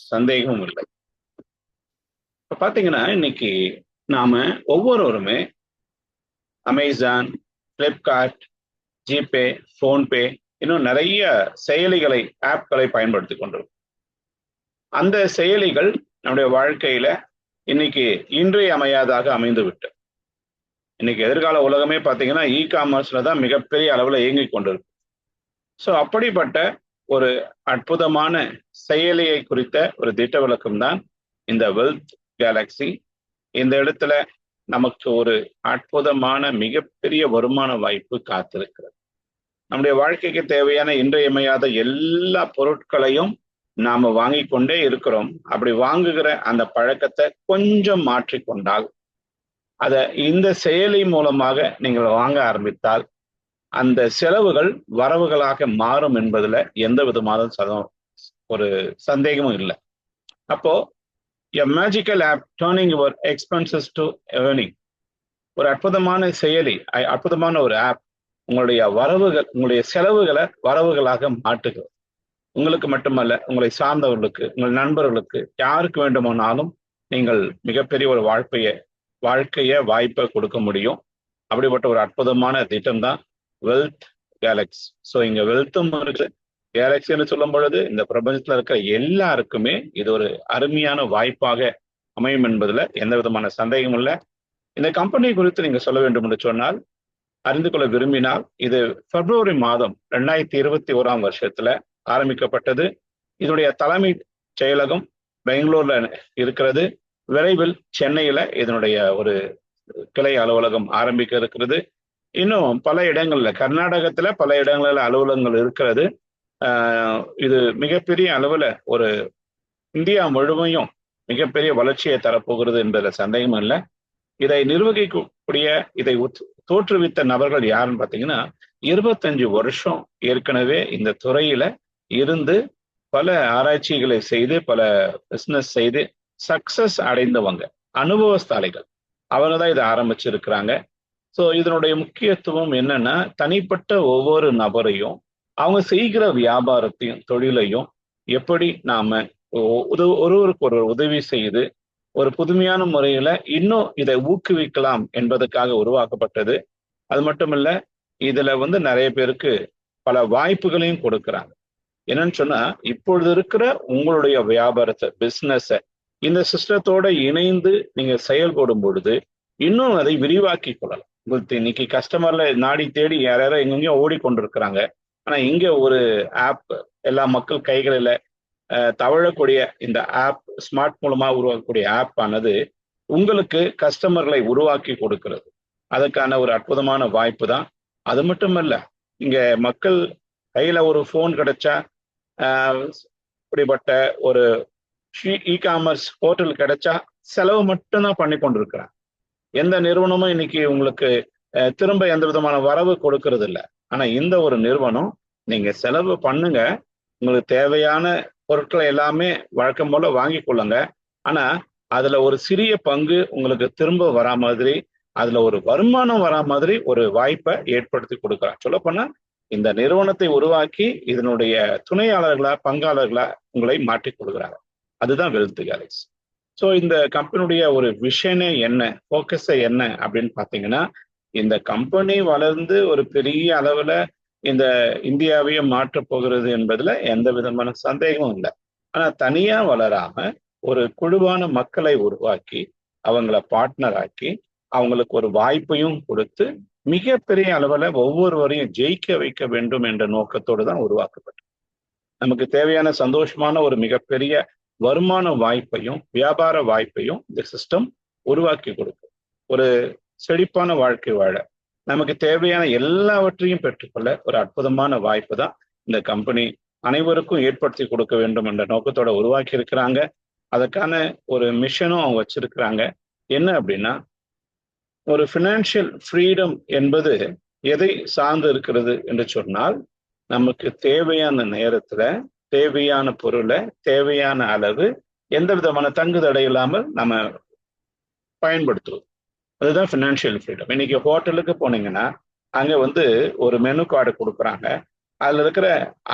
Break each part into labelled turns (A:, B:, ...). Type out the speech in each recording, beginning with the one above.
A: சந்தேகமும் இல்லை. இப்ப பாத்தீங்கன்னா, இன்னைக்கு நாம ஒவ்வொருவருமே அமேசான், Flipkart, ஜிபே, ஃபோன்பே இன்னும் நிறைய செயலிகளை, ஆப்களை பயன்படுத்திக் கொண்டிருக்கோம். அந்த செயலிகள் நம்முடைய வாழ்க்கையில இன்னைக்கு இன்றியமையாதாக அமைந்து விட்டு. இன்னைக்கு எதிர்கால உலகமே பாத்தீங்கன்னா, காமர்ஸ்ல தான் மிகப்பெரிய அளவுல இயங்கிக் கொண்டிருக்கு. ஸோ அப்படிப்பட்ட ஒரு அற்புதமான செயலியை குறித்த ஒரு திட்ட விளக்கம் தான் இந்த வெல்த் கேலக்ஸி. இந்த இடத்துல நமக்கு ஒரு அற்புதமான மிகப்பெரிய வருமான வாய்ப்பு காத்திருக்கிறது. நம்முடைய வாழ்க்கைக்கு தேவையான இன்றியமையாத எல்லா பொருட்களையும் நாம வாங்கிக் கொண்டே இருக்கிறோம். அப்படி வாங்குகிற அந்த பழக்கத்தை கொஞ்சம் மாற்றிக்கொண்டால், அதை இந்த செயலி மூலமாக நீங்கள் வாங்க ஆரம்பித்தால், அந்த செலவுகள் வரவுகளாக மாறும் என்பதுல எந்த விதமான ஒரு சந்தேகமும் இல்லை. அப்போ a magical app turning your expenses to earning. ஒரு அற்புதமான செயலி, அற்புதமான ஒரு ஆப் உங்களுடைய வரவுகள், உங்களுடைய செலவுகளை வரவுகளாக மாற்றுகிறது. உங்களுக்கு மட்டுமல்ல, உங்களை சார்ந்தவர்களுக்கு, உங்கள் நண்பர்களுக்கு, யாருக்கு வேண்டுமானாலும் நீங்கள் மிகப்பெரிய ஒரு வாய்ப்பை கொடுக்க முடியும். அப்படிப்பட்ட ஒரு அற்புதமான திட்டம் தான் வெல்த் கேலக்ஸி. ஸோ இங்க வெல்த்தும் இருக்கு, கேலக்சின்னு சொல்லும் பொழுது இந்த பிரபஞ்சத்துல இருக்கிற எல்லாருக்குமே இது ஒரு அருமையான வாய்ப்பாக அமையும் என்பதுல எந்த விதமான சந்தேகமும் இல்லை. இந்த கம்பெனி குறித்து நீங்க சொல்ல வேண்டும் என்று சொன்னால், அறிந்து கொள்ள விரும்பினால், இது பிப்ரவரி மாதம் 2021 ஆரம்பிக்கப்பட்டது. இதனுடைய தலைமை செயலகம் பெங்களூர்ல இருக்கிறது. விரைவில் சென்னையில இதனுடைய ஒரு கிளை அலுவலகம் ஆரம்பிக்க இருக்கிறது. இன்னும் பல இடங்கள்ல, கர்நாடகத்துல பல இடங்கள்ல அலுவலகங்கள் இருக்கிறது. இது மிகப்பெரிய அளவுல ஒரு இந்தியா முழுமையும் மிகப்பெரிய வளர்ச்சியை தரப்போகிறது என்பதுல சந்தேகமும் இல்லை. இதை நிர்வகிக்கக்கூடிய, இதை தோற்றுவித்த நபர்கள் யாருன்னு பார்த்தீங்கன்னா, 25 வருஷம் ஏற்கனவே இந்த துறையில இருந்து பல ஆராய்ச்சிகளை செய்து, பல பிசினஸ் செய்து சக்சஸ் அடைந்தவங்க, அனுபவஸ்தாலிகள். அவங்க தான் இதை ஆரம்பிச்சிருக்கிறாங்க. ஸோ இதனுடைய முக்கியத்துவம் என்னன்னா, தனிப்பட்ட ஒவ்வொரு நபரையும் அவங்க செய்கிற வியாபாரத்தையும் தொழிலையும் எப்படி நாம ஒருவருக்கு ஒரு உதவி செய்து ஒரு புதுமையான முறையில இன்னும் இதை ஊக்குவிக்கலாம் என்பதற்காக உருவாக்கப்பட்டது. அது மட்டும் இல்ல, இதுல நிறைய பேருக்கு பல வாய்ப்புகளையும் கொடுக்குறாங்க. என்னன்னு சொன்னா, இப்பொழுது இருக்கிற உங்களுடைய வியாபாரத்தை, பிசினஸ இந்த சிஸ்டத்தோட இணைந்து நீங்க செயல்படும் பொழுது இன்னும் அதை விரிவாக்கி கொள்ளலாம். உங்களுக்கு இன்னைக்கு கஸ்டமர்ல நாடி தேடி யாரும் எங்கெங்கயோ ஓடிக்கொண்டிருக்கிறாங்க. ஆனா இங்க ஒரு ஆப் எல்லா மக்கள் கைகளில தவழக்கூடிய இந்த ஆப், ஸ்மார்ட் மூலமா உருவாக்கக்கூடிய ஆப் ஆனது உங்களுக்கு கஸ்டமர்களை உருவாக்கி கொடுக்கிறது. அதுக்கான ஒரு அற்புதமான வாய்ப்பு தான். அது மட்டுமல்ல, இங்க மக்கள் கையில ஒரு போன் கிடைச்சா, இப்படிப்பட்ட ஒரு காமர்ஸ் போர்ட்டல் கிடைச்சா செலவு மட்டும்தான் பண்ணி கொண்டிருக்கிறாங்க. எந்த நிறுவனமும் இன்னைக்கு உங்களுக்கு திரும்ப எந்த விதமான வரவு கொடுக்கறது இல்லை. ஆனா இந்த ஒரு நிறுவனம், நீங்க செலவு பண்ணுங்க, உங்களுக்கு தேவையான பொருட்களை எல்லாமே வழக்கம் போல வாங்கி கொள்ளுங்க. ஆனா அதுல ஒரு சிறிய பங்கு உங்களுக்கு திரும்ப வரா மாதிரி, அதுல ஒரு வருமானம் வரா மாதிரி ஒரு வாய்ப்பை ஏற்படுத்தி கொடுக்குறாங்க. சொல்ல போனா, இந்த நிறுவனத்தை உருவாக்கி இதனுடைய துணையாளர்களா, பங்காளர்களா உங்களை மாற்றிக் கொடுக்குறாங்க. அதுதான் வெல்த் கேலக்ஸி. ஸோ இந்த கம்பெனியுடைய ஒரு விஷனே என்ன, ஃபோக்கஸே என்ன அப்படின்னு பார்த்தீங்கன்னா, இந்த கம்பெனி வளர்ந்து ஒரு பெரிய அளவுல இந்த இந்தியாவையே மாற்றப் போகிறது என்பதுல எந்த விதமான சந்தேகமும் இல்லை. ஆனா தனியா வளராம ஒரு குழுவான மக்களை உருவாக்கி, அவங்கள பார்ட்னர் ஆக்கி, அவங்களுக்கு ஒரு வாய்ப்பையும் கொடுத்து மிகப்பெரிய அளவுல ஒவ்வொருவரையும் ஜெயிக்க வைக்க வேண்டும் என்ற நோக்கத்தோடு தான் உருவாக்கப்பட்டது. நமக்கு தேவையான சந்தோஷமான ஒரு மிகப்பெரிய வருமான வாய்ப்பையும் வியாபார வாய்ப்பையும் இந்த சிஸ்டம் உருவாக்கி கொடுக்கும். ஒரு செழிப்பான வாழ்க்கை வாழ நமக்கு தேவையான எல்லாவற்றையும் பெற்றுக்கொள்ள ஒரு அற்புதமான வாய்ப்பு தான் இந்த கம்பெனி அனைவருக்கும் ஏற்படுத்தி கொடுக்க வேண்டும் என்ற நோக்கத்தோட உருவாக்கி இருக்கிறாங்க. அதுக்கான ஒரு மிஷனும் அவங்க வச்சிருக்கிறாங்க. என்ன அப்படின்னா, ஒரு ஃபினான்ஷியல் ஃப்ரீடம் என்பது எதை சார்ந்து இருக்கிறது என்று சொன்னால், நமக்கு தேவையான நேரத்துல தேவையான பொருளை தேவையான அளவு எந்த விதமான தங்கு தடை இல்லாமல் நம்ம பயன்படுத்துவோம். அதுதான் ஃபினான்ஷியல் ஃப்ரீடம். இன்னைக்கு ஹோட்டலுக்கு போனீங்கன்னா அங்க ஒரு மெனு கார்டு கொடுக்குறாங்க. அதுல இருக்கிற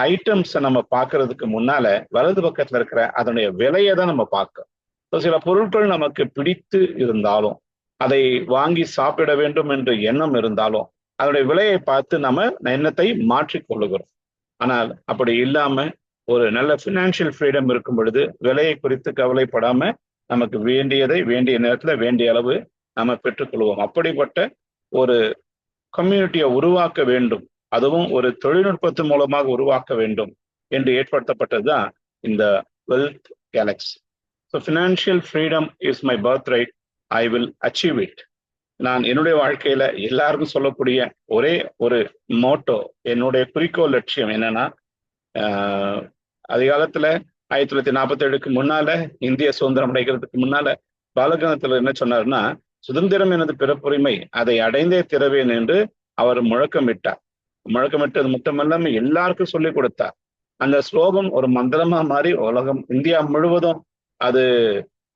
A: ஐட்டம்ஸை நம்ம பார்க்கறதுக்கு முன்னால வலது பக்கத்துல இருக்கிற அதனுடைய விலையை தான் நம்ம பார்க்கணும். சில பொருட்கள் நமக்கு பிடித்து இருந்தாலும், அதை வாங்கி சாப்பிட வேண்டும் என்று எண்ணம் இருந்தாலும், அதனுடைய விலையை பார்த்து நம்ம எண்ணத்தை மாற்றிக் கொள்ளுகிறோம். ஆனால் அப்படி இல்லாம ஒரு நல்ல ஃபினான்ஷியல் ஃப்ரீடம் இருக்கும் பொழுது விலையை குறித்து கவலைப்படாம நமக்கு வேண்டியதை வேண்டிய நேரத்துல வேண்டிய அளவு நம்ம பெற்றுக்கொள்வோம். அப்படிப்பட்ட ஒரு கம்யூனிட்டியை உருவாக்க வேண்டும், அதுவும் ஒரு தொழில்நுட்பத்தின் மூலமாக உருவாக்க வேண்டும் என்று ஏற்படுத்தப்பட்டதுதான் இந்த wealth Galaxy. So financial freedom is my birth right, I will achieve it. நான் என்னுடைய வாழ்க்கையில எல்லாருக்கும் சொல்லக்கூடிய ஒரே ஒரு மோட்டோ, என்னுடைய குறிக்கோள் லட்சியம் என்னன்னா, அதிகாலத்துல 1947க்கு முன்னால, இந்திய சுதந்திரம் அடைகிறதுக்கு முன்னால பாலகணத்துல என்ன சொன்னாருன்னா, சுதந்திரம் எனது பிறப்புரிமை, அதை அடைந்தே திறவேன் என்று அவர் முழக்கமிட்டார். முழக்கமிட்டது மட்டுமல்லாம எல்லாருக்கும் சொல்லிக் கொடுத்தார். அந்த ஸ்லோகம் ஒரு மந்திரமா மாறி உலகம், இந்தியா முழுவதும் அது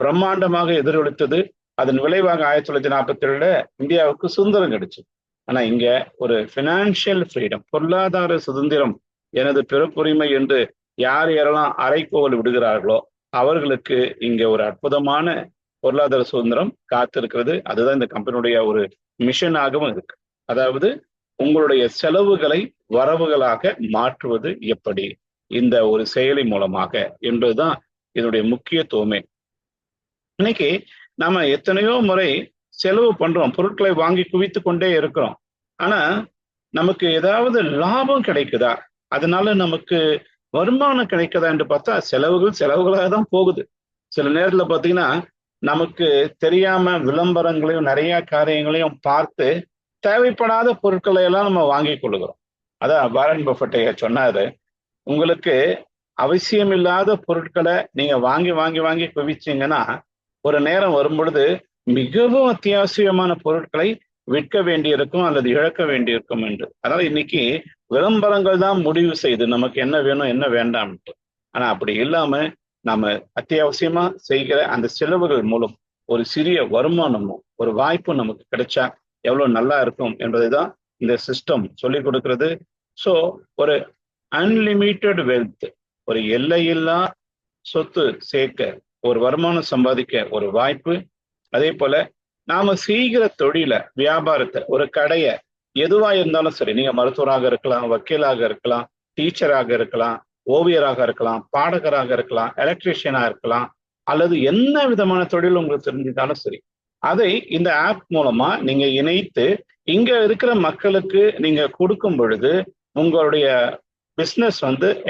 A: பிரம்மாண்டமாக எதிரொலித்தது. அதன் விளைவாக 1947 இந்தியாவுக்கு சுதந்திரம் கிடைச்சு. ஆனா இங்க ஒரு பினான்சியல் ஃப்ரீடம், பொருளாதார சுதந்திரம் எனது பிறப்புரிமை என்று யார் யாரெல்லாம் அரைக்கோவல் விடுகிறார்களோ அவர்களுக்கு இங்க ஒரு அற்புதமான பொருளாதார சுதந்திரம் காத்திருக்கிறது. அதுதான் இந்த கம்பெனியுடைய ஒரு மிஷனாகவும் இருக்கு. அதாவது உங்களுடைய செலவுகளை வரவுகளாக மாற்றுவது எப்படி இந்த ஒரு செயலி மூலமாக என்பதுதான் இதனுடைய முக்கியத்துவமே. இன்னைக்கு நாம எத்தனையோ முறை செலவு பண்றோம், பொருட்களை வாங்கி குவித்து கொண்டே இருக்கிறோம். ஆனா நமக்கு ஏதாவது லாபம் கிடைக்குதா, அதனால நமக்கு வருமானம் கிடைக்குதா என்று பார்த்தா செலவுகளாக தான் போகுது. சில நேரத்துல பாத்தீங்கன்னா நமக்கு தெரியாம விளம்பரங்களையும் நிறைய காரியங்களையும் பார்த்து தேவைப்படாத பொருட்களை எல்லாம் நம்ம வாங்கி கொள்ளுகிறோம். அதான் வாரன் பஃபெட் சொன்னாரு, உங்களுக்கு அவசியம் இல்லாத பொருட்களை நீங்க வாங்கி வாங்கி வாங்கி குவிச்சீங்கன்னா ஒரு நேரம் வரும் பொழுது மிகவும் அத்தியாவசியமான பொருட்களை விற்க வேண்டியிருக்கும் அல்லது இழக்க வேண்டியிருக்கும் என்று. அதனால இன்னைக்கு விளம்பரங்கள் தான் முடிவு செய்து நமக்கு என்ன வேணும் என்ன வேண்டாம்ட்டு. ஆனா அப்படி இல்லாம நம்ம அத்தியாவசியமா செய்கிற அந்த செலவுகள் மூலம் ஒரு சிறிய வருமானமும் ஒரு வாய்ப்பும் நமக்கு கிடைச்சா எவ்வளவு நல்லா இருக்கும் என்பதை தான் இந்த சிஸ்டம் சொல்லி கொடுக்கிறது. ஸோ ஒரு அன்லிமிட்டெட் வெல்த், ஒரு எல்லையில்லா சொத்து சேர்க்க, ஒரு வருமானம் சம்பாதிக்க ஒரு வாய்ப்பு. அதே போல நாம செய்கிற தொழில, வியாபாரத்தை, ஒரு கடைய, எதுவா இருந்தாலும் சரி, நீங்க மருத்துவராக இருக்கலாம், வக்கீலாக இருக்கலாம், டீச்சராக இருக்கலாம், ஓவியராக இருக்கலாம், பாடகராக இருக்கலாம், எலக்ட்ரீஷியனா இருக்கலாம், அல்லது என்ன விதமான தொழில் உங்களுக்கு தெரிஞ்சிருந்தாலும் சரி, அதை இந்த ஆப் மூலமா நீங்க இணைத்து இங்க இருக்கிற மக்களுக்கு நீங்க கொடுக்கும் பொழுது உங்களுடைய பிஸ்னஸ்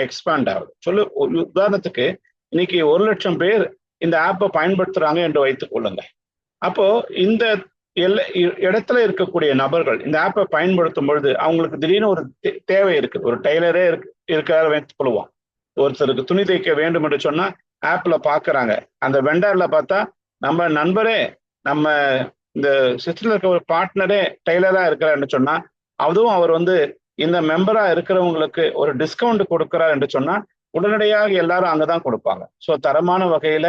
A: எக்ஸ்பேண்ட் ஆகுது. உதாரணத்துக்கு இன்னைக்கு 1 லட்சம் பேர் இந்த ஆப்பை பயன்படுத்துறாங்க என்று வைத்துக் கொள்ளுங்க. அப்போ இந்த இடத்துல இருக்கக்கூடிய நபர்கள் இந்த ஆப்பை பயன்படுத்தும் பொழுது அவங்களுக்கு திடீர்னு ஒரு தேவை இருக்குது. ஒரு டெய்லரே இருக்கிறார் வைத்துக் கொள்வோம். ஒருத்தருக்கு துணி தைக்க வேண்டும் என்று சொன்னா ஆப்ல பாக்குறாங்க. அந்த வெண்டர்ல பார்த்தா நம்ம நண்பரே, நம்ம இந்த சிஸ்டர்ல இருக்க ஒரு பார்ட்னரே டெய்லரா இருக்கிறாருன்னு சொன்னா, அதுவும் அவர் இந்த மெம்பரா இருக்கிறவங்களுக்கு ஒரு டிஸ்கவுண்ட் கொடுக்கிறார் என்று சொன்னா உடனடியாக எல்லாரும் அங்கதான் கொடுப்பாங்க. ஸோ தரமான வகையில,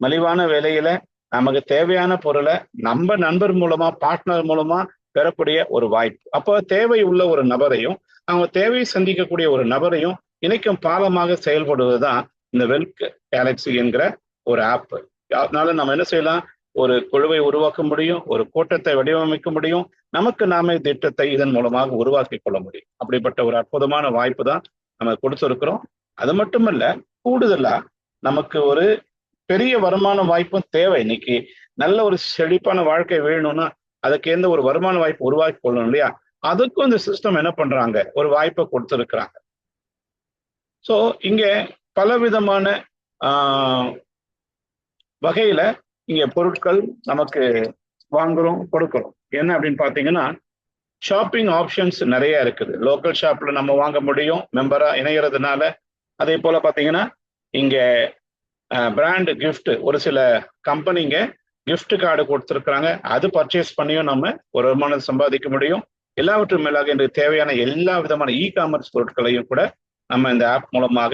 A: மலிவான விலையில நமக்கு தேவையான பொருளை நம்ம நண்பர் மூலமா, பார்ட்னர் மூலமா பெறக்கூடிய ஒரு வாய்ப்பு. அப்போ தேவை உள்ள ஒரு நபரையும் அவங்க தேவையை சந்திக்கக்கூடிய ஒரு நபரையும் இணைக்கும் பாலமாக செயல்படுவதுதான் இந்த வெல்த் கேலக்ஸி என்கிற ஒரு ஆப். அதனால நம்ம என்ன செய்யலாம், ஒரு குழுவை உருவாக்க முடியும், ஒரு கூட்டத்தை வடிவமைக்க முடியும், நமக்கு நாமே திட்டத்தை இதன் மூலமாக உருவாக்கி கொள்ள முடியும். அப்படிப்பட்ட ஒரு அற்புதமான வாய்ப்பு தான் நம்ம கொடுத்திருக்கிறோம். அது மட்டுமல்ல, கூடுதலா நமக்கு ஒரு பெரிய வருமான வாய்ப்பும் தேவை. இன்னைக்கு நல்ல ஒரு செழிப்பான வாழ்க்கை வேணும்னா அதுக்கு எந்த ஒரு வருமான வாய்ப்பு உருவாக்கி கொள்ளணும் இல்லையா? அதுக்கும் இந்த சிஸ்டம் என்ன பண்றாங்க, ஒரு வாய்ப்பை கொடுத்திருக்கிறாங்க. ஸோ இங்க பலவிதமான வகையில இங்க பொருட்கள் நமக்கு வாங்குறோம், கொடுக்குறோம். என்ன அப்படின்னு பாத்தீங்கன்னா, ஷாப்பிங் ஆப்ஷன்ஸ் நிறைய இருக்குது. லோக்கல் ஷாப்ல நம்ம வாங்க முடியும் மெம்பரா இணைகிறதுனால. அதே போல பாத்தீங்கன்னா இங்க பிராண்ட் கிஃப்ட், ஒரு சில கம்பெனிங்க கிஃப்ட் கார்டு கொடுத்துருக்குறாங்க. அது பர்ச்சேஸ் பண்ணியும் நம்ம ஒரு வருமானம் சம்பாதிக்க முடியும். எல்லாவற்றும் மேலாக எனக்கு தேவையான எல்லா விதமான காமர்ஸ் பொருட்களையும் கூட நம்ம இந்த ஆப் மூலமாக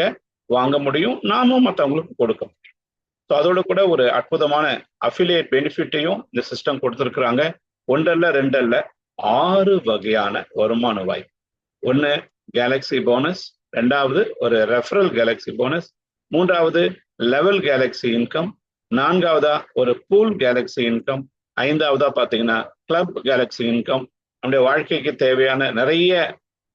A: வாங்க முடியும், நாமும் மற்றவங்களுக்கு கொடுக்க முடியும். ஸோ அதோட கூட ஒரு அற்புதமான அஃபிலியேட் பெனிஃபிட்டையும் இந்த சிஸ்டம் கொடுத்துருக்குறாங்க. 1 அல்ல 2 அல்ல 6 வகையான வருமான வாய்ப்பு. ஒன்று கேலக்ஸி போனஸ், ரெண்டாவது ஒரு ரெஃபரல் கேலக்ஸி போனஸ், மூன்றாவது லெவல் கேலக்ஸி இன்கம், நான்காவதா ஒரு பூல் கேலக்ஸி இன்கம், ஐந்தாவதா பார்த்தீங்கன்னா கிளப் கேலக்ஸி இன்கம். நம்முடைய வாழ்க்கைக்கு தேவையான நிறைய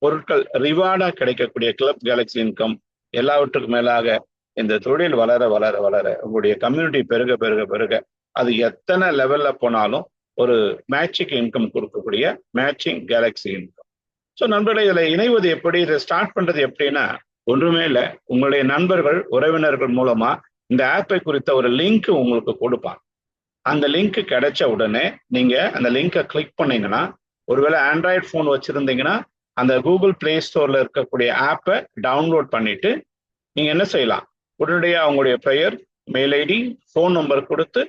A: பொருட்கள் ரிவார்டா கிடைக்கக்கூடிய கிளப் கேலக்ஸி இன்கம். எல்லாவற்றுக்கும் மேலாக இந்த தொழில் வளர வளர வளர உங்களுடைய கம்யூனிட்டி பெருக பெருக பெருக அது எத்தனை லெவல்ல போனாலும் ஒரு மேட்சிங் இன்கம் கொடுக்கக்கூடிய மேட்சிங் கேலக்ஸி இன்கம். ஸோ நண்பர்களை இதில் இணைவது எப்படி, இதை ஸ்டார்ட் பண்றது எப்படின்னா ஒன்றுமே இல்லை, உங்களுடைய நண்பர்கள் உறவினர்கள் மூலமா இந்த ஆப்பை குறித்த ஒரு லிங்க் உங்களுக்கு கொடுப்பாங்க. அந்த லிங்க் கிடைச்ச உடனே நீங்க அந்த லிங்கை கிளிக் பண்ணீங்கன்னா, ஒருவேளை ஆண்ட்ராய்டு ஃபோன் வச்சிருந்தீங்கன்னா அந்த கூகுள் பிளே ஸ்டோர்ல இருக்கக்கூடிய ஆப்பை டவுன்லோட் பண்ணிட்டு நீங்க என்ன செய்யலாம், உடனடியாக அவங்களுடைய பெயர், மெயில் ஐடி, ஃபோன் நம்பர் கொடுத்து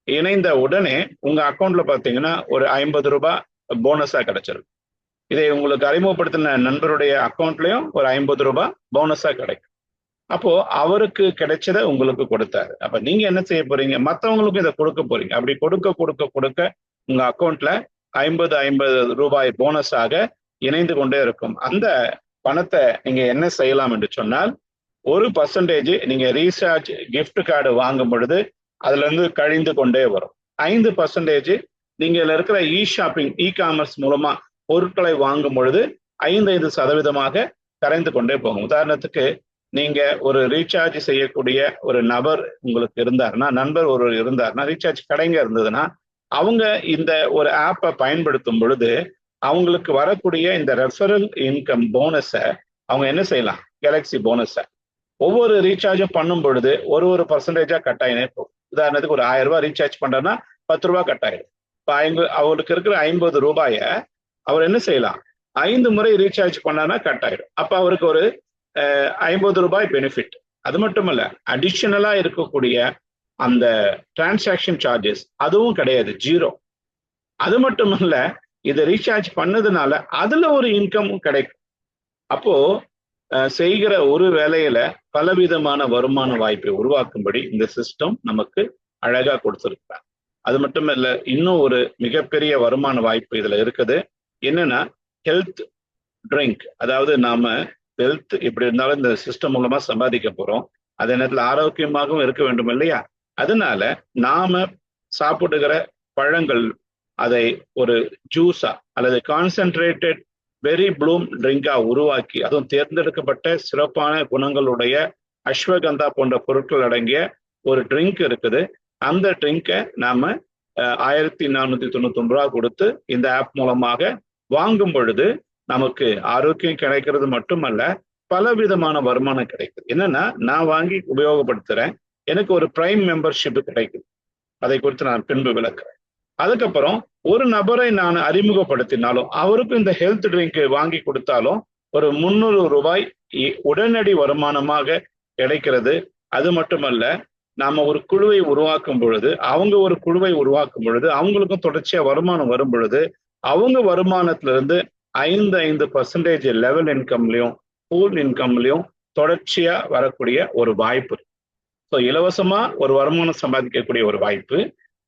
A: இணைந்த உடனே உங்க அக்கௌண்ட்ல பார்த்தீங்கன்னா ஒரு 50 ரூபாய் போனஸா கிடைச்சிருக்கு. இதை உங்களுக்கு அறிமுகப்படுத்தின நண்பருடைய அக்கௌண்ட்லயும் ஒரு 50 ரூபாய் போனஸா கிடைக்கும். அப்போ அவருக்கு கிடைச்சதை உங்களுக்கு கொடுத்தாரு. அப்ப நீங்க என்ன செய்ய போறீங்க, மற்றவங்களுக்கும் இதை கொடுக்க போறீங்க. அப்படி கொடுக்க கொடுக்க கொடுக்க உங்க அக்கௌண்ட்ல 50 ரூபாய் போனஸாக இணைந்து கொண்டே இருக்கும். அந்த பணத்தை நீங்க என்ன செய்யலாம் என்று சொன்னால், 1% நீங்க ரீசார்ஜ் கிஃப்ட் கார்டு வாங்கும் பொழுது அதுல இருந்து கழிந்து கொண்டே வரும். 5% நீங்க இதுல இருக்கிற இ ஷாப்பிங், இ காமர்ஸ் மூலமா பொருட்களை வாங்கும் பொழுது 5% கரைந்து கொண்டே போகும். உதாரணத்துக்கு நீங்க ஒரு ரீசார்ஜ் செய்யக்கூடிய ஒரு நபர் உங்களுக்கு இருந்தாருன்னா, நண்பர் ஒருவர் இருந்தாருன்னா, ரீசார்ஜ் கடைங்க இருந்ததுன்னா, அவங்க இந்த ஒரு ஆப்பை பயன்படுத்தும் பொழுது அவங்களுக்கு வரக்கூடிய இந்த ரெஃபரல் இன்கம் போனஸை அவங்க என்ன செய்யலாம், கேலக்ஸி போனஸை ஒவ்வொரு ரீசார்ஜும் பண்ணும் பொழுது ஒரு பர்சன்டேஜா கட் ஆகினே போகும். உதாரணத்துக்கு ஒரு 1000 ரூபாய் ரீசார்ஜ் பண்றேன்னா 10 ரூபாய் கட் ஆயிடும். இப்போ அவருக்கு இருக்கிற 50 ரூபாயை அவர் என்ன செய்யலாம், 5 முறை ரீசார்ஜ் பண்ணானா கட் ஆயிடும். அப்ப அவருக்கு ஒரு 50 ரூபாய் பெனிஃபிட். அது மட்டும் இல்ல, அடிஷனலா இருக்கக்கூடிய அந்த டிரான்சாக்ஷன் சார்ஜஸ் அதுவும் கிடையாது, 0. அது மட்டும் இல்ல, இதை ரீசார்ஜ் பண்ணதுனால அதுல ஒரு இன்கமும் கிடைக்கும். அப்போ செய்கிற ஒரு வேலையில பலவிதமான வருமான வாய்ப்பை உருவாக்கும்படி இந்த சிஸ்டம் நமக்கு அழகா கொடுத்துருக்காங்க. அது மட்டும் இல்ல, இன்னும் ஒரு மிகப்பெரிய வருமான வாய்ப்பு இதுல இருக்குது. என்னன்னா ஹெல்த் ட்ரிங்க். அதாவது நாம ஹெல்த் எப்படி இருந்தாலும் இந்த சிஸ்டம் மூலமா சம்பாதிக்க போறோம். அதே நேரத்தில் ஆரோக்கியமாகவும் இருக்க வேண்டும் இல்லையா? அதனால நாம சாப்பிடுகிற பழங்கள் அதை ஒரு ஜூஸா அல்லது கான்சென்ட்ரேட்டட் வெரி ப்ளூம் ட்ரிங்கா உருவாக்கி, அதுவும் தேர்ந்தெடுக்கப்பட்ட சிறப்பான குணங்களுடைய அஸ்வகந்தா போன்ற பொருட்கள் அடங்கிய ஒரு ட்ரிங்க் இருக்குது. அந்த ட்ரிங்கை நாம 1499 ரூபா கொடுத்து இந்த ஆப் மூலமாக வாங்கும் பொழுது நமக்கு ஆரோக்கியம் கிடைக்கிறது மட்டுமல்ல, பல விதமான வருமானம் கிடைக்குது. என்னன்னா, நான் வாங்கி உபயோகப்படுத்துறேன், எனக்கு ஒரு பிரைம் மெம்பர்ஷிப் கிடைக்குது. அதை குறித்து நான் பின்பு விளக்குறேன். அதுக்கப்புறம் ஒரு நபரை நான் அறிமுகப்படுத்தினாலும் அவருக்கும் இந்த ஹெல்த் ட்ரிங்க் வாங்கி கொடுத்தாலும் ஒரு 300 ரூபாய் உடனடி வருமானமாக கிடைக்கிறது. அது மட்டுமல்ல, நாம ஒரு குழுவை உருவாக்கும் பொழுது, அவங்க ஒரு குழுவை உருவாக்கும் பொழுது அவங்களுக்கும் தொடர்ச்சியா வருமானம் வரும் பொழுது அவங்க வருமானத்திலிருந்து 5% லெவல் இன்கம்லையும் பூல் இன்கம்லையும் தொடர்ச்சியா வரக்கூடிய ஒரு வாய்ப்பு. ஸோ இலவசமா ஒரு வருமானம் சம்பாதிக்கக்கூடிய ஒரு வாய்ப்பு,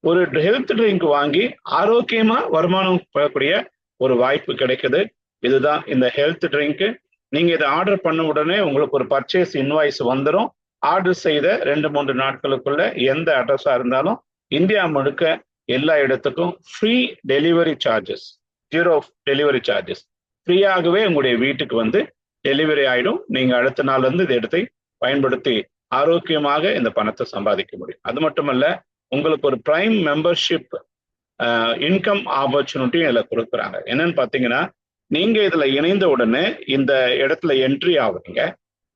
A: ஒரு ஹெல்த் ட்ரிங்க் வாங்கி ஆரோக்கியமா வருமானம் பெறக்கூடிய ஒரு வாய்ப்பு கிடைக்குது. இதுதான் இந்த ஹெல்த் ட்ரிங்க். நீங்க இதை ஆர்டர் பண்ண உடனே உங்களுக்கு ஒரு பர்ச்சேஸ் இன்வாய்ஸ் வந்துடும். ஆர்டர் செய்த 2-3 நாட்களுக்குள்ள எந்த அட்ரஸா இருந்தாலும் இந்தியா முழுக்க எல்லா இடத்துக்கும் free delivery charges, 0 delivery charges, ஃப்ரீயாகவே உங்களுடைய வீட்டுக்கு வந்து டெலிவரி ஆயிடும். நீங்க அடுத்த நாள்ல இருந்து இதை எடுத்து பயன்படுத்தி ஆரோக்கியமாக இந்த பணத்தை சம்பாதிக்க முடியும். அது மட்டுமல்ல, உங்களுக்கு ஒரு பிரைம் மெம்பர்ஷிப் இன்கம் ஆப்பர்ச்சுனிட்டியும் இதில் கொடுக்குறாங்க. என்னன்னு பார்த்தீங்கன்னா, நீங்க இதுல இணைந்த உடனே இந்த இடத்துல என்ட்ரி ஆகுறீங்க.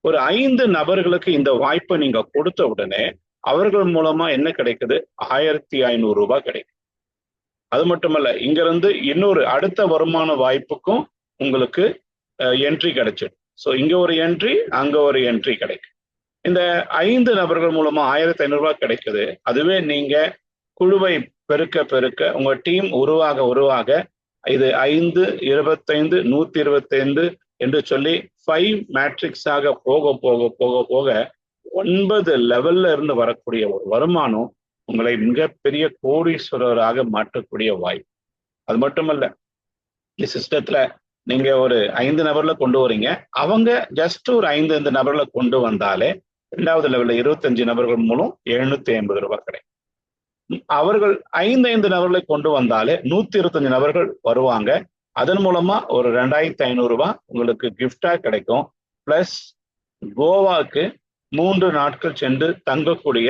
A: ஒரு 5 நபர்களுக்கு இந்த வாய்ப்பை நீங்க கொடுத்த உடனே அவர்கள் மூலமா என்ன கிடைக்குது, 1500 ரூபாய் கிடைக்கும். அது மட்டுமல்ல, இங்க இருந்து இன்னொரு அடுத்த வருமான வாய்ப்புக்கும் உங்களுக்கு என்ட்ரி கிடைச்சிடும். ஸோ இங்க ஒரு என்ட்ரி, அங்க ஒரு என்ட்ரி கிடைக்கும். இந்த 5 நபர்கள் மூலமா 1500 ரூபாய் கிடைக்குது. அதுவே நீங்க குழுவை பெருக்க பெருக்க, உங்க டீம் உருவாக இது 5, 25, 125 என்று சொல்லி 5 மேட்ரிக்ஸாக போக போக போக போக 9 லெவல்ல இருந்து வரக்கூடிய ஒரு வருமானம் உங்களை மிகப்பெரிய கோடீஸ்வரராக மாற்றக்கூடிய வாய்ப்பு. அது மட்டுமல்ல, இந்த சிஸ்டத்துல நீங்க ஒரு 5 நபர்ல கொண்டு வரீங்க. அவங்க ஜஸ்ட் ஒரு 5 நபர்ல கொண்டு வந்தாலே 2வது லெவல்ல 25 நபர்கள் மூலம் ரூ. 750 கிடைக்கும். அவர்கள் 5 நபர்களை கொண்டு வந்தாலே 125 நபர்கள் வருவாங்க. அதன் மூலமா ஒரு ரூ. 2500 உங்களுக்கு கிஃப்டா கிடைக்கும். பிளஸ் கோவாக்கு 3 நாட்கள் சென்று தங்கக்கூடிய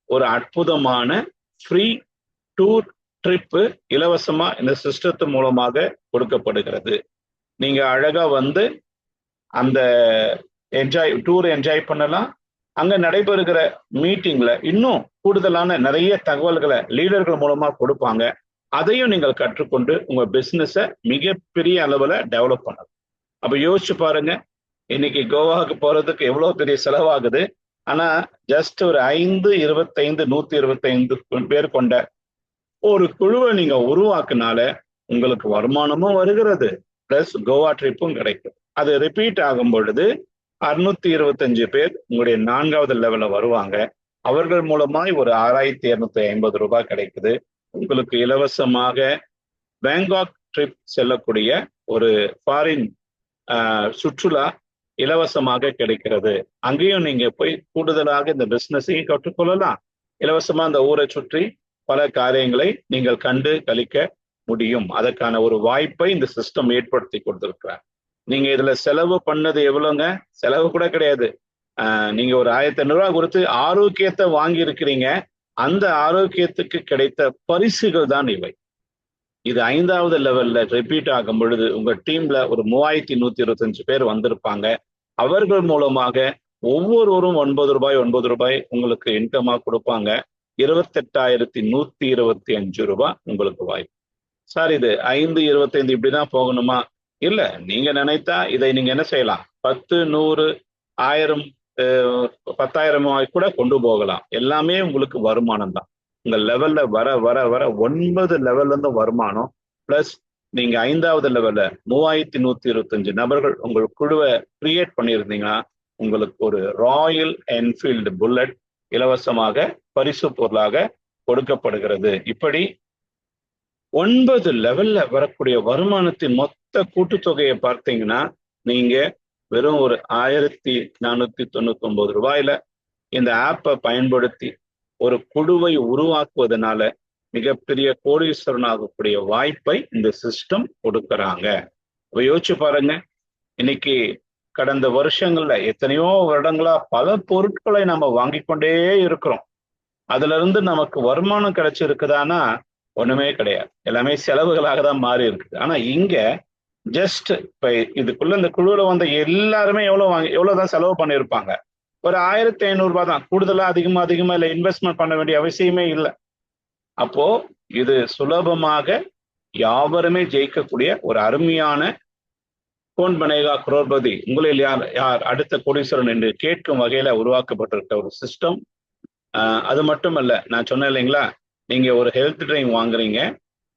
A: ஒரு அற்புதமான ஃப்ரீ டூர் ட்ரிப்பு இலவசமா இந்த சிஸ்டத்து மூலமாக கொடுக்கப்படுகிறது. நீங்க அழகா வந்து அந்த டூர் என்ஜாய் பண்ணலாம். அங்க நடைபெறுகிற மீட்டிங்ல இன்னும் கூடுதலான நிறைய தகவல்களை லீடர்கள் மூலமா கொடுப்பாங்க. அதையும் நீங்கள் கற்றுக்கொண்டு உங்க பிசினஸ மிகப்பெரிய அளவுல டெவலப் பண்ணலாம். அப்ப யோசிச்சு பாருங்க, இன்னைக்கு கோவாவுக்கு போறதுக்கு எவ்வளவு பெரிய செலவாகுது. ஆனா ஜஸ்ட் ஒரு 5, 25, 125 பேர் கொண்ட ஒரு குழுவை நீங்க உருவாக்குனால உங்களுக்கு வருமானமும் வருகிறது, பிளஸ் கோவா ட்ரிப்பும் கிடைக்கும். அது ரிப்பீட் ஆகும் பொழுது 625 பேர் உங்களுடைய 4வது லெவல்ல வருவாங்க. அவர்கள் மூலமாய் ஒரு ரூ. 6250 கிடைக்குது. உங்களுக்கு இலவசமாக பேங்காக் ட்ரிப் செல்லக்கூடிய ஒரு ஃபாரின் சுற்றுலா இலவசமாக கிடைக்கிறது. அங்கேயும் நீங்க போய் கூடுதலாக இந்த பிசினஸையும் கற்றுக்கொள்ளலாம். இலவசமா அந்த ஊரை சுற்றி பல காரியங்களை நீங்கள் கண்டு கழிக்க முடியும். அதற்கான ஒரு வாய்ப்பை இந்த சிஸ்டம் ஏற்படுத்தி கொடுத்திருக்கிறார். நீங்க இதுல செலவு பண்ணது எவ்வளவுங்க? செலவு கூட கிடையாது. நீங்க ஒரு 1500 கொடுத்து ஆரோக்கியத்தை வாங்கி இருக்கிறீங்க. அந்த ஆரோக்கியத்துக்கு கிடைத்த பரிசுகள் தான் இவை. இது 5வது லெவல்ல ரிப்பீட் ஆகும் பொழுது உங்க டீம்ல ஒரு 3125 பேர் வந்திருப்பாங்க. அவர்கள் மூலமாக ஒவ்வொருவரும் ரூ. 9 உங்களுக்கு இன்கமா கொடுப்பாங்க. ரூ. 28,125 உங்களுக்கு வாய்ப்பு. சார், இது 5, 25 இப்படிதான் போகணுமா? இல்ல, நீங்க நினைத்தா இதை நீங்க என்ன செய்யலாம், 10, 100, 1000, 10,000 கூட கொண்டு போகலாம். எல்லாமே உங்களுக்கு வருமானம் தான். உங்க லெவல்ல வர வர வர 9 லெவல்ல இருந்து வருமானம், பிளஸ் நீங்க 5வது லெவல்ல 3125 நபர்கள் உங்கள் குழுவை கிரியேட் பண்ணியிருந்தீங்கன்னா உங்களுக்கு ஒரு ராயல் என்ஃபீல்டு புல்லட் இலவசமாக பரிசு பொருளாக கொடுக்கப்படுகிறது. இப்படி 9 லெவல்ல வரக்கூடிய வருமானத்தின் மொத்த கூட்டுத்தொகையை பார்த்தீங்கன்னா நீங்க வெறும் ஒரு ரூ. 1499 இந்த ஆப்பை பயன்படுத்தி ஒரு குழுவை உருவாக்குவதனால மிகப்பெரிய கோடீஸ்வரன் ஆகக்கூடிய வாய்ப்பை இந்த சிஸ்டம் கொடுக்கறாங்க. யோசிச்சு பாருங்க, இன்னைக்கு கடந்த வருஷங்கள்ல எத்தனையோ வருடங்களா பல பொருட்களை நம்ம வாங்கி கொண்டே இருக்கிறோம். அதுல இருந்து நமக்கு வருமானம் கிடைச்சிருக்குதானா? ஒண்ணுமே கிடையாது. எல்லாமே செலவுகளாக தான் மாறி இருக்குது. ஆனா இங்க ஜஸ்ட் இப்ப இதுக்குள்ள இந்த குழுவுல வந்த எல்லாருமே எவ்வளவுதான் செலவு பண்ணியிருப்பாங்க? ஒரு 1500 தான். கூடுதலா அதிகமா இல்ல, இன்வெஸ்ட்மெண்ட் பண்ண வேண்டிய அவசியமே இல்லை. அப்போ இது சுலபமாக யாவருமே ஜெயிக்கக்கூடிய ஒரு அருமையான கோன் பனேகா குரோர்பதி உங்களில் யார் அடுத்த கோடீஸ்வரன் என்று கேட்கும் வகையில உருவாக்கப்பட்டிருக்க ஒரு சிஸ்டம். அது மட்டும் இல்ல, நான் சொன்னேன் இல்லைங்களா, நீங்க ஒரு ஹெல்த் ட்ரைங் வாங்குறீங்க,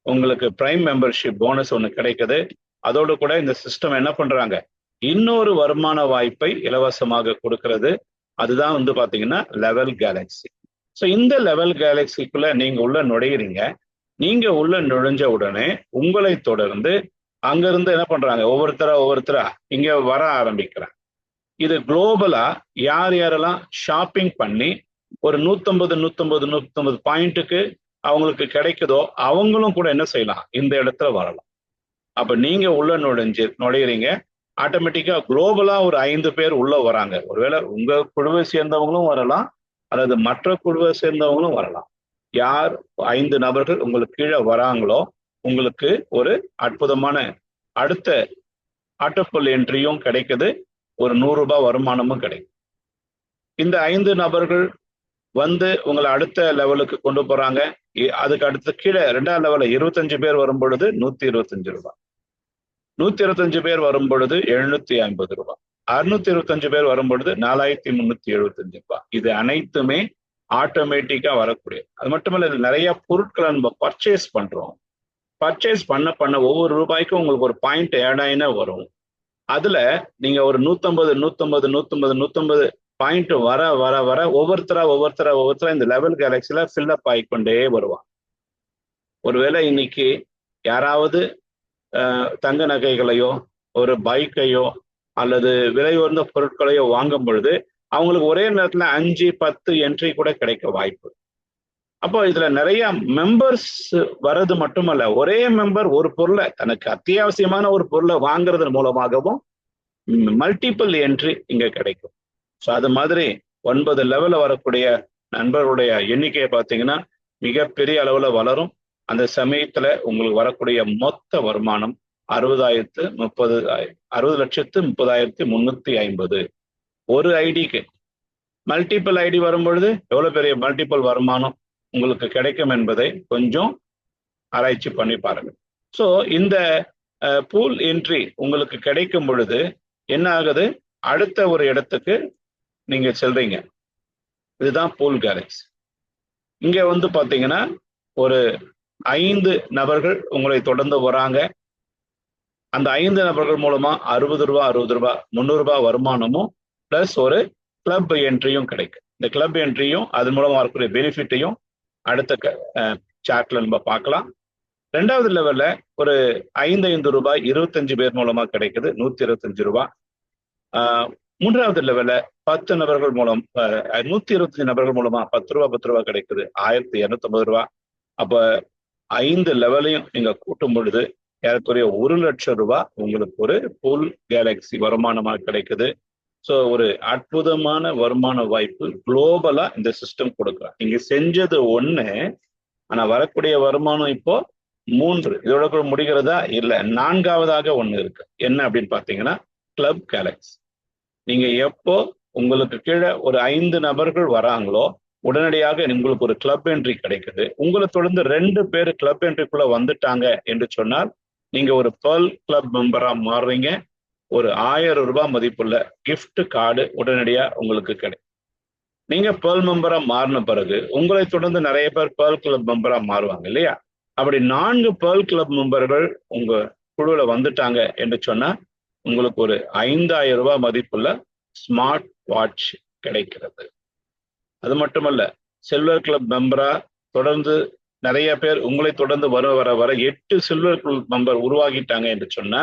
A: உங்களுக்கு பிரைம் மெம்பர்ஷிப் போனஸ் ஒன்று கிடைக்குது. அதோடு கூட இந்த சிஸ்டம் என்ன பண்றாங்க, இன்னொரு வருமான வாய்ப்பை இலவசமாக கொடுக்கிறது. அதுதான் வந்து பாத்தீங்கன்னா லெவல் கேலக்சி. ஸோ இந்த லெவல் கேலக்சிக்குள்ள நீங்க உள்ள நுழையிறீங்க. நீங்க உள்ள நுழைஞ்ச உடனே உங்களை தொடர்ந்து அங்கிருந்து என்ன பண்றாங்க, ஒவ்வொருத்தரா இங்க வர ஆரம்பிக்கிறாங்க. இது குளோபலா யாரெல்லாம் ஷாப்பிங் பண்ணி ஒரு 150 பாயிண்ட்டுக்கு அவங்களுக்கு கிடைக்குதோ அவங்களும் கூட என்ன செய்யலாம், இந்த இடத்துல வரலாம். அப்ப நீங்க உள்ள நுழையிறீங்க, ஆட்டோமேட்டிக்கா குளோபலா ஒரு 5 பேர் உள்ள வராங்க. ஒருவேளை உங்க குழுவை சேர்ந்தவங்களும் வரலாம், அல்லது மற்ற குழுவை சேர்ந்தவங்களும் வரலாம். யார் 5 நபர்கள் உங்களுக்கு கீழே வராங்களோ உங்களுக்கு ஒரு அற்புதமான அடுத்த ஆட்டோபல் என்ட்ரியும் கிடைக்குது, ஒரு ரூ. 100 வருமானமும் கிடைக்கும். இந்த 5 நபர்கள் வந்து உங்களை அடுத்த லெவலுக்கு கொண்டு போறாங்க. அதுக்கு அடுத்து கீழே 2வது லெவலில் 25 பேர் வரும் பொழுது ரூ. 125 பேர் வரும் பொழுது ரூ. 750, 625 பேர் வரும் பொழுது ரூ. 4375. இது அனைத்துமே ஆட்டோமேட்டிக்கா வரக்கூடிய. அது மட்டுமல்ல, இது நிறைய பொருட்களை நம்ம பர்ச்சேஸ் பண்றோம். பர்ச்சேஸ் பண்ண ஒவ்வொரு ரூபாய்க்கும் உங்களுக்கு ஒரு பாயிண்ட் ஆட் ஆயினா வரும். அதுல நீங்க ஒரு 150 பாயிண்ட் வர வர வர ஒவ்வொருத்தரா இந்த லெவல் கேலக்சில ஃபில்லப் ஆகிக்கொண்டே வருவாங்க. ஒருவேளை இன்னைக்கு யாராவது தங்க நகைகளையோ ஒரு பைக்கையோ அல்லது விலை உயர்ந்த பொருட்களையோ வாங்கும் பொழுது அவங்களுக்கு ஒரே நேரத்துல 5-10 என்ட்ரி கூட கிடைக்க வாய்ப்பு. அப்போ இதுல நிறைய மெம்பர்ஸ் வர்றது மட்டுமல்ல, ஒரே மெம்பர் ஒரு பொருளை தனக்கு அத்தியாவசியமான ஒரு பொருளை வாங்குறதன் மூலமாகவும் மல்டிபிள் என்ட்ரி இங்க கிடைக்கும். ஸோ அது மாதிரி 9 லெவல்ல வரக்கூடிய நண்பர்களுடைய எண்ணிக்கையை பார்த்தீங்கன்னா மிகப்பெரிய அளவுல வளரும். அந்த சமயத்துல உங்களுக்கு வரக்கூடிய மொத்த வருமானம் 60,30,350 ஒரு ஐடிக்கு. மல்டிபிள் ஐடி வரும்பொழுது எவ்வளவு பெரிய மல்டிபிள் வருமானம் உங்களுக்கு கிடைக்கும் என்பதை கொஞ்சம் ஆராய்ச்சி பண்ணி பாருங்க. ஸோ இந்த பூல் என்ட்ரி உங்களுக்கு கிடைக்கும் பொழுது என்ன ஆகுது, அடுத்த ஒரு இடத்துக்கு நீங்க செல்றீங்க. இதுதான் பூல் கேலக்ஸி. இங்க வந்து பாத்தீங்கன்னா ஒரு 5 நபர்கள் உங்களை தொடர்ந்து வராங்க. அந்த 5 நபர்கள் மூலமா 60 ரூபாய் 300 ரூபாய் வருமானமும் பிளஸ் ஒரு கிளப் என்ட்ரியும் கிடைக்கும். இந்த கிளப் என்ட்ரியும் அது மூலமா வரக்கூடிய பெனிஃபிட்டையும் அடுத்த சார்ட்ல நம்ம பார்க்கலாம். 2வது லெவல்ல ஒரு 5 ரூபாய் 25 பேர் மூலமா கிடைக்குது, 125 ரூபாய். 3வது லெவல்ல 10 நபர்கள் மூலம் 125 நபர்கள் மூலமா 10 ரூபாய் கிடைக்குது, 1250 ரூபாய். அப்ப 5 லெவலையும் நீங்க கூட்டும் பொழுது ஏறக்குறைய 1 லட்சம் ரூபாய் உங்களுக்கு ஒரு பூல் கேலக்ஸி வருமானமாக கிடைக்குது. ஸோ ஒரு அற்புதமான வருமான வாய்ப்பு குளோபலா இந்த சிஸ்டம் கொடுக்குறோம். நீங்க செஞ்சது 1, ஆனா வரக்கூடிய வருமானம் இப்போ 3. இதோட கூட முடிகிறதா? இல்ல, 4வதாக ஒண்ணு இருக்கு. என்ன அப்படின்னு பாத்தீங்கன்னா கிளப் கேலக்ஸி. நீங்க எப்போ உங்களுக்கு கீழே ஒரு 5 நபர்கள் வராங்களோ உடனடியாக உங்களுக்கு ஒரு கிளப் என்ட்ரி கிடைக்குது. உங்களை தொடர்ந்து 2 பேர் கிளப் என்ட்ரிக்குள்ள வந்துட்டாங்க என்று சொன்னால் நீங்க ஒரு பேர்ல் கிளப் மெம்பரா மாறுறீங்க. ஒரு 1000 ரூபாய் மதிப்புள்ள கிஃப்ட் கார்டு உடனடியா உங்களுக்கு கிடைக்கும். நீங்க பேர்ல் மெம்பரா மாறின பிறகு உங்களை தொடர்ந்து நிறைய பேர் பேர்ல் கிளப் மெம்பரா மாறுவாங்க இல்லையா? அப்படி 4 பேர்ல் கிளப் மெம்பர்கள் உங்க குழுவில் வந்துட்டாங்க என்று சொன்னா உங்களுக்கு ஒரு 5000 ரூபாய் மதிப்புள்ள ஸ்மார்ட் வாட்ச் கிடைக்கிறது. அது மட்டுமல்ல, சில்வர் கிளப் மெம்பரா தொடர்ந்து நிறைய பேர் உங்களை தொடர்ந்து வர 8 சில்வர் கிளப் மெம்பர் உருவாகிட்டாங்க என்று சொன்னா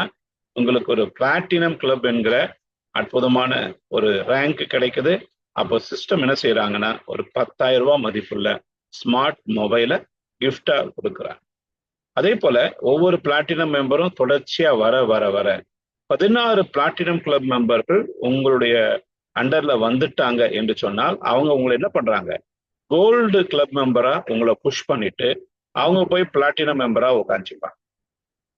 A: உங்களுக்கு ஒரு பிளாட்டினம் கிளப் என்கிற அற்புதமான ஒரு ரேங்க் கிடைக்குது. அப்போ சிஸ்டம் என்ன செய்யறாங்கன்னா ஒரு 10,000 ரூபாய் மதிப்புள்ள ஸ்மார்ட் மொபைலை கிஃப்டா கொடுக்குறாங்க. அதே போல ஒவ்வொரு பிளாட்டினம் மெம்பரும் தொடர்ச்சியா வர 16 பிளாட்டினம் கிளப் மெம்பர்கள் உங்களுடைய அண்டர்ல வந்துட்டாங்க என்று சொன்னால் அவங்க உங்களை என்ன பண்றாங்க, கோல்டு கிளப் மெம்பரா உங்களை புஷ் பண்ணிட்டு அவங்க போய் பிளாட்டினம் மெம்பரா உட்காந்துப்பாங்க.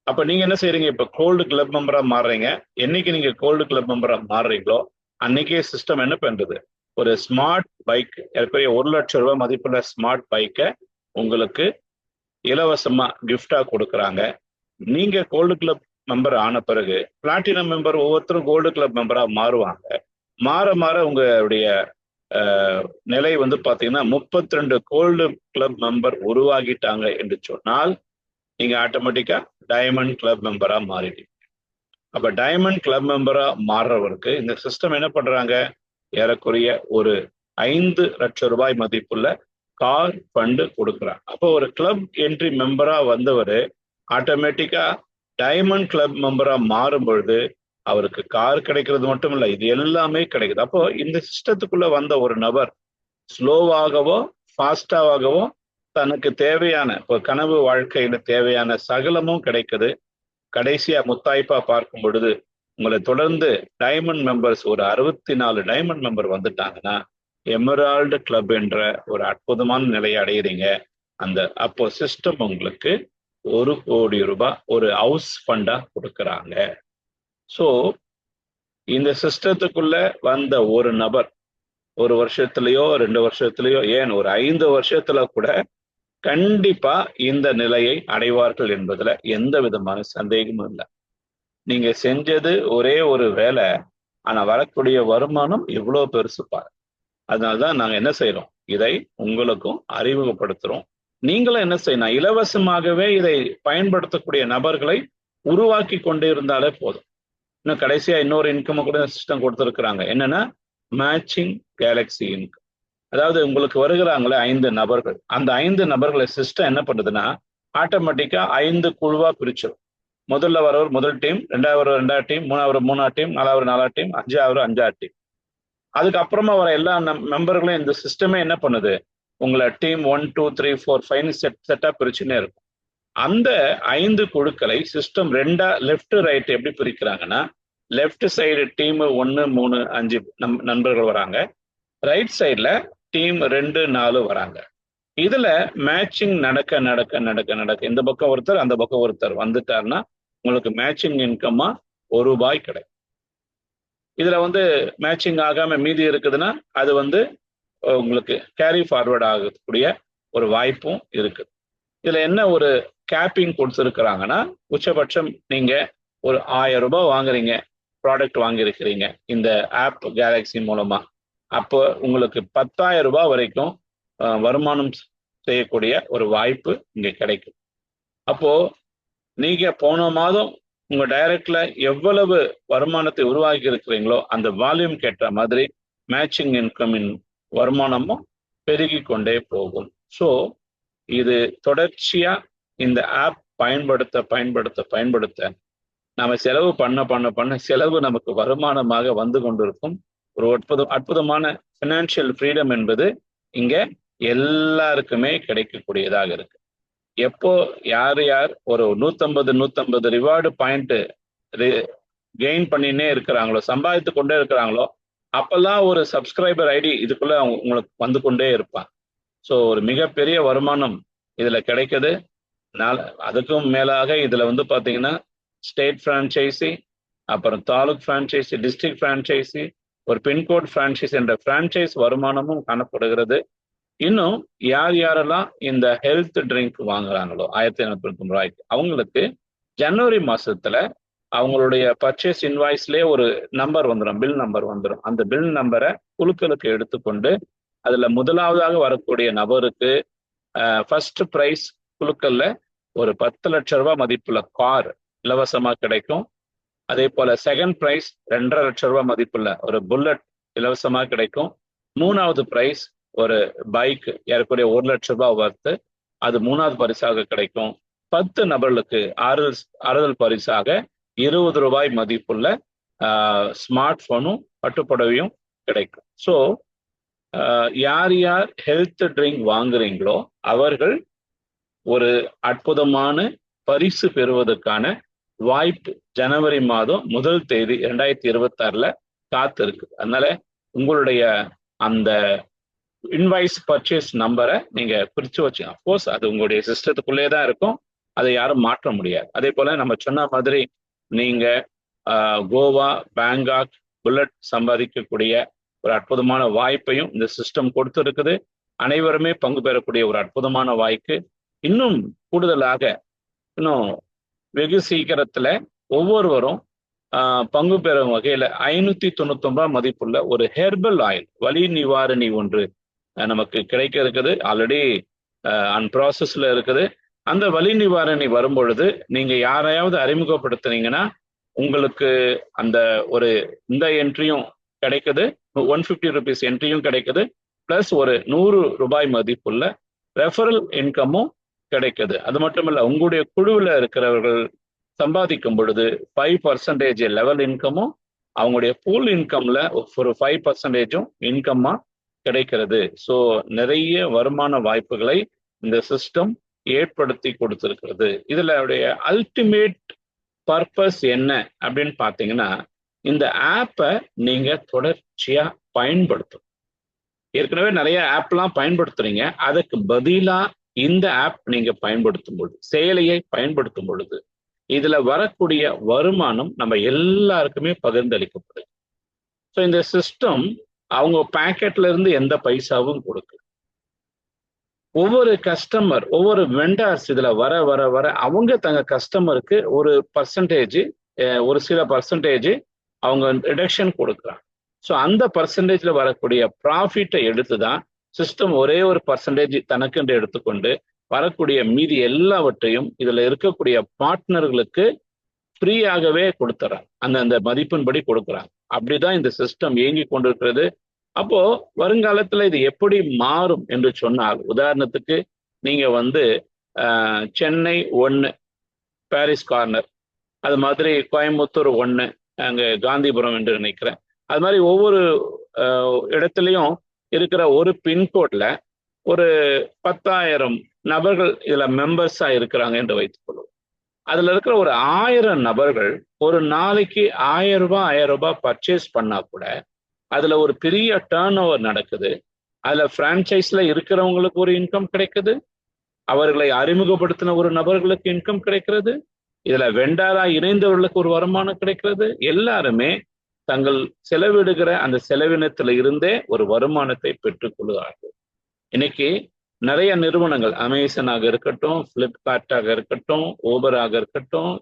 A: அப்ப நீங்க என்ன செய்யறீங்க, இப்ப கோல்டு கிளப் மெம்பரா மாறுறீங்க. என்னைக்கு நீங்க கோல்டு கிளப் மெம்பரா மாறுறீங்களோ அன்னைக்கே சிஸ்டம் என்ன பண்றது, ஒரு ஸ்மார்ட் பைக், ஏற்கனவே 1 லட்சம் ரூபாய் மதிப்புள்ள ஸ்மார்ட் பைக்கை உங்களுக்கு இலவசமா கிஃப்டா கொடுக்குறாங்க. நீங்க கோல்டு கிளப் மெம்பர் ஆன பிறகு பிளாட்டினம் மெம்பர் ஒவ்வொருத்தரும் கோல்டு கிளப் மெம்பரா மாறுவாங்க. மாற உங்களுடைய நிலை வந்து பாத்தீங்கன்னா 32 கோல்டு கிளப் மெம்பர் உருவாகிட்டாங்க என்று சொன்னால் நீங்க ஆட்டோமேட்டிக்கா டைமண்ட் கிளப் மெம்பரா மாறிட்டீங்க. அப்ப டைமண்ட் கிளப் மெம்பரா மாறுறவருக்கு இந்த சிஸ்டம் என்ன பண்றாங்க, ஏறக்குறைய ஒரு 5 லட்சம் ரூபாய் மதிப்புள்ள கார் ஃபண்டு கொடுக்குறாங்க. அப்போ ஒரு கிளப் என்ட்ரி மெம்பரா வந்தவர் ஆட்டோமேட்டிக்கா டைமண்ட் கிளப் மெம்பரா மாறும் பொழுது அவருக்கு கார் கிடைக்கிறது மட்டும் இல்லை, இது எல்லாமே கிடைக்குது. அப்போ இந்த சிஸ்டத்துக்குள்ள வந்த ஒரு நபர் ஸ்லோவாகவோ ஃபாஸ்டாகவோ தனக்கு தேவையான இப்போ கனவு வாழ்க்கையில தேவையான சகலமும் கிடைக்குது. கடைசியா முத்தாய்ப்பா பார்க்கும் பொழுது உங்களை தொடர்ந்து டைமண்ட் மெம்பர்ஸ் ஒரு 64 டைமண்ட் மெம்பர் வந்துட்டாங்கன்னா எமரால்டு கிளப் என்ற ஒரு அற்புதமான நிலையை அடையிறீங்க. அப்போ சிஸ்டம் உங்களுக்கு 1 கோடி ரூபாய் ஒரு ஹவுஸ் ஃபண்டா கொடுக்குறாங்க. ஸோ இந்த சிஸ்டத்துக்குள்ள வந்த ஒரு நபர் 1 வருஷத்துலயோ 2 வருஷத்துலயோ ஏன் ஒரு 5 வருஷத்துல கூட கண்டிப்பா இந்த நிலையை அடைவார்கள் என்பதுல எந்த விதமான சந்தேகமும் இல்லை. நீங்க செஞ்சது ஒரே ஒரு வேலை, ஆனா வரக்கூடிய வருமானம் எவ்வளவு பெருசு பாரு. அதனாலதான் நாங்க என்ன செய்யறோம், இதை உங்களுக்கும் அறிமுகப்படுத்துறோம். நீங்களும் என்ன செய்யணும், இலவசமாகவே இதை பயன்படுத்தக்கூடிய நபர்களை உருவாக்கி கொண்டே இருந்தாலே போதும். இன்னும் கடைசியா இன்னொரு இன்கம் கூட சிஸ்டம் கொடுத்துருக்குறாங்க. என்னன்னா மேட்சிங் கேலக்ஸி இன்கம். அதாவது உங்களுக்கு வருகிறாங்களே 5 நபர்கள், அந்த 5 நபர்களை சிஸ்டம் என்ன பண்ணுதுன்னா ஆட்டோமேட்டிக்கா 5 குழுவா பிரிச்சிடும். முதல்ல வரவர் முதல் டீம், ரெண்டாவது ரெண்டாவது டீம், மூணாவது டீம், நாலாவது டீம், அஞ்சாவது டீம். அதுக்கப்புறமா வர எல்லா மெம்பர்களும் இந்த சிஸ்டமே என்ன பண்ணுது, உங்களை டீம் 1 2 3 4 5 செட்டா பிரிச்சுன்னே இருக்கும். அந்த 5 குழுக்களை சிஸ்டம் ரெண்டா லெஃப்ட் ரைட் எப்படி பிரிக்கிறாங்கன்னா, லெஃப்ட் சைடு டீம் 1 3 5 நண்பர்கள் வராங்க, ரைட் சைட்ல டீம் 2 4 வராங்க. இதுல மேட்சிங் நடக்க நடக்க நடக்க நடக்க இந்த பக்கம் ஒருத்தர் அந்த பக்கம் ஒருத்தர் வந்துட்டாருன்னா உங்களுக்கு மேட்சிங் இன்கம்மா ₹1 கிடைக்கும். இதுல மேட்சிங் ஆகாம மீதி இருக்குதுன்னா அது உங்களுக்கு கேரி ஃபார்வர்ட் ஆகக்கூடிய ஒரு வாய்ப்பும் இருக்குது. இதுல என்ன ஒரு கேப்பிங் கொடுத்துருக்குறாங்கன்னா, உச்சபட்சம் நீங்க ஒரு ₹1000 வாங்குறீங்க, ப்ராடக்ட் வாங்கியிருக்கிறீங்க இந்த ஆப் கேலக்ஸி மூலமா, அப்போ உங்களுக்கு ₹10,000 வரைக்கும் வருமானம் செய்யக்கூடிய ஒரு வாய்ப்பு இங்க கிடைக்கும். அப்போ நீங்க போன மாதம் உங்க டைரக்ட்ல எவ்வளவு வருமானத்தை உருவாக்கி இருக்கிறீங்களோ அந்த வால்யூம் கேட்ட மாதிரி மேட்சிங் இன்கமின் வருமானமும் பெருகி கொண்டே போகும். ஸோ இது தொடர்ச்சியா இந்த ஆப் பயன்படுத்த பயன்படுத்த பயன்படுத்த நம்ம செலவு பண்ண செலவு நமக்கு வருமானமாக வந்து கொண்டிருக்கும். ஒரு அற்புதமான ஃபினான்ஷியல் ஃப்ரீடம் என்பது இங்க எல்லாருக்குமே கிடைக்கக்கூடியதாக இருக்கு. எப்போ யார் ஒரு 150 ரிவார்டு பாயிண்ட் கெயின் பண்ணினே இருக்கிறாங்களோ, சம்பாதித்து கொண்டே இருக்கிறாங்களோ, அப்பெல்லாம் ஒரு சப்ஸ்கிரைபர் ஐடி இதுக்குள்ள உங்களுக்கு வந்து கொண்டே இருப்பாங்க. ஸோ ஒரு மிகப்பெரிய வருமானம் இதுல கிடைக்குது. அதுக்கும் மேலாக இதுல பாத்தீங்கன்னா ஸ்டேட் பிரான்ச்சைசி, அப்புறம் தாலுக் பிரான்ச்சைசி, டிஸ்ட்ரிக்ட் பிரான்ச்சைசி, ஒரு பின்கோட் பிரான்ச்சைசி என்ற பிரான்ச்சைஸ் வருமானமும் காணப்படுகிறது. இன்னும் யாரெல்லாம் இந்த ஹெல்த் ட்ரிங்க் வாங்குறாங்களோ ₹1,890 அவங்களுக்கு ஜனவரி மாசத்துல அவங்களுடைய பர்ச்சேஸ் இன்வாய்ஸ்லேயே ஒரு நம்பர் வந்துடும், பில் நம்பர் வந்துடும். அந்த பில் நம்பரை குழுக்களுக்கு எடுத்துக்கொண்டு அதுல முதலாவதாக வரக்கூடிய நபருக்கு ஃபர்ஸ்ட் பிரைஸ் குழுக்கள்ல ஒரு ₹10 லட்சம் மதிப்புள்ள கார் இலவசமா கிடைக்கும். அதே போல செகண்ட் பிரைஸ் ₹2.5 லட்சம் மதிப்புள்ள ஒரு புல்லட் இலவசமா கிடைக்கும். மூணாவது பிரைஸ் ஒரு பைக் ஏறக்குறைய ₹1 லட்சம் வர்த்து, அது மூணாவது பரிசாக கிடைக்கும். 10 நபர்களுக்கு ஆறுதல் பரிசாக ₹20 மதிப்புள்ள ஸ்மார்ட் போனும் பட்டுப்புடவையும் கிடைக்கும். ஸோ யார் ஹெல்த் ட்ரிங்க் வாங்குறீங்களோ அவர்கள் ஒரு அற்புதமான பரிசு பெறுவதற்கான வாய்ப்பு ஜனவரி மாதம் 1 தேதி 2026 காத்து இருக்கு. அதனால உங்களுடைய அந்த இன்வாய்ஸ் பர்ச்சேஸ் நம்பரை நீங்க பிரிச்சு வச்சு, அப்கோர்ஸ் அது உங்களுடைய சிஸ்டத்துக்குள்ளே தான் இருக்கும், அதை யாரும் மாற்ற முடியாது. அதே போல நம்ம சொன்ன மாதிரி நீங்க கோவா, பேங்காக், புல்லட் சம்பாதிக்கக்கூடிய ஒரு அற்புதமான வாய்ப்பையும் இந்த சிஸ்டம் கொடுத்து இருக்குது. அனைவருமே பங்கு பெறக்கூடிய ஒரு அற்புதமான வாய்ப்பு. இன்னும் கூடுதலாக இன்னும் வெகு சீக்கிரத்துல ஒவ்வொருவரும் பங்கு பெறும் வகையில ₹599 மதிப்புள்ள ஒரு ஹெர்பல் ஆயில் வலி நிவாரணி ஒன்று நமக்கு கிடைக்க இருக்குது. ஆல்ரெடி ப்ராசஸ்ல இருக்குது. அந்த வலி நிவாரணி வரும் பொழுது நீங்க யாரையாவது அறிமுகப்படுத்துனீங்கன்னா உங்களுக்கு அந்த ஒரு இந்த என்ட்ரியும் கிடைக்குது, ₹150 என்ட்ரியும் கிடைக்குது, பிளஸ் ஒரு ₹100 மதிப்புள்ள ரெஃபரல் இன்கமும் கிடைக்குது. அது மட்டும் இல்ல, உங்களுடைய குழுவில் இருக்கிறவர்கள் சம்பாதிக்கும் பொழுது 5% லெவல் இன்கமும் அவங்களுடைய பூல் இன்கம்ல ஒரு 5% இன்கம்மா கிடைக்கிறது. ஸோ நிறைய வருமான வாய்ப்புகளை இந்த சிஸ்டம் ஏற்படுத்தி கொடுத்திருக்கிறது. இதுல அல்டிமேட் பர்பஸ் என்ன அப்படின்னு பார்த்தீங்கன்னா, இந்த ஆப்பை நீங்க தொடர்ச்சியா பயன்படுத்தும். ஏற்கனவே நிறைய ஆப்லாம் பயன்படுத்துறீங்க, அதுக்கு பதிலா இந்த ஆப் நீங்க பயன்படுத்தும் பொழுது, செயலியை பயன்படுத்தும் பொழுது இதுல வரக்கூடிய வருமானம் நம்ம எல்லாருக்குமே பகிர்ந்தளிக்கப்படுது. ஸோ இந்த சிஸ்டம் அவங்க பாக்கெட்ல இருந்து எந்த பைசாவும் கொடுக்கு. ஒவ்வொரு கஸ்டமர், ஒவ்வொரு வெண்டார்ஸ் இதுல வர வர வர அவங்க தங்க கஸ்டமருக்கு ஒரு பர்சன்டேஜ், ஒரு சில பர்சன்டேஜ் அவங்க ரிடக்ஷன் கொடுக்குறாங்க. ஸோ அந்த பர்சன்டேஜ்ல வரக்கூடிய ப்ராஃபிட்டை எடுத்து தான் சிஸ்டம் ஒரே ஒரு பர்சன்டேஜ் தனக்கென்று எடுத்துக்கொண்டு வரக்கூடிய மீதி எல்லாவற்றையும் இதுல இருக்கக்கூடிய பார்ட்னர்களுக்கு ஃப்ரீயாகவே கொடுத்துறாங்க, அந்த மதிப்பின்படி கொடுக்குறாங்க. அப்படிதான் இந்த சிஸ்டம் இயங்கி கொண்டிருக்கிறது. அப்போ வருங்காலத்துல இது எப்படி மாறும் என்று சொன்னால், உதாரணத்துக்கு நீங்க சென்னை 1 பாரிஸ் கார்னர் அது மாதிரி கோயம்புத்தூர் 1, அங்கே காந்திபுரம் என்று நினைக்கிறேன். அது மாதிரி ஒவ்வொரு இடத்துலையும் இருக்கிற ஒரு பின்கோட்ல ஒரு 10,000 நபர்கள் இதுல மெம்பர்ஸா இருக்கிறாங்க என்று வைத்துக் கொள்வோம். அதுல இருக்கிற ஒரு 1000 நபர்கள் ஒரு நாளைக்கு ₹1000 பர்ச்சேஸ் பண்ணா கூட அதுல ஒரு பெரிய டர்ன் ஓவர் நடக்குது. அதுல பிரான்சைஸ்ல இருக்கிறவங்களுக்கு ஒரு இன்கம் கிடைக்குது, அவர்களை அறிமுகப்படுத்தின ஒரு நபர்களுக்கு இன்கம் கிடைக்கிறது, இதுல வெண்டாரா இணைந்தவர்களுக்கு ஒரு வருமானம் கிடைக்கிறது. எல்லாருமே தங்கள் செலவிடுகிற அந்த செலவினத்துல இருந்தே ஒரு வருமானத்தை பெற்றுக் கொள்கிறார்கள். இன்னைக்கு நிறைய நிறுவனங்கள், அமேசானாக இருக்கட்டும், பிளிப்கார்ட்டாக இருக்கட்டும், ஊபராக இருக்கட்டும்,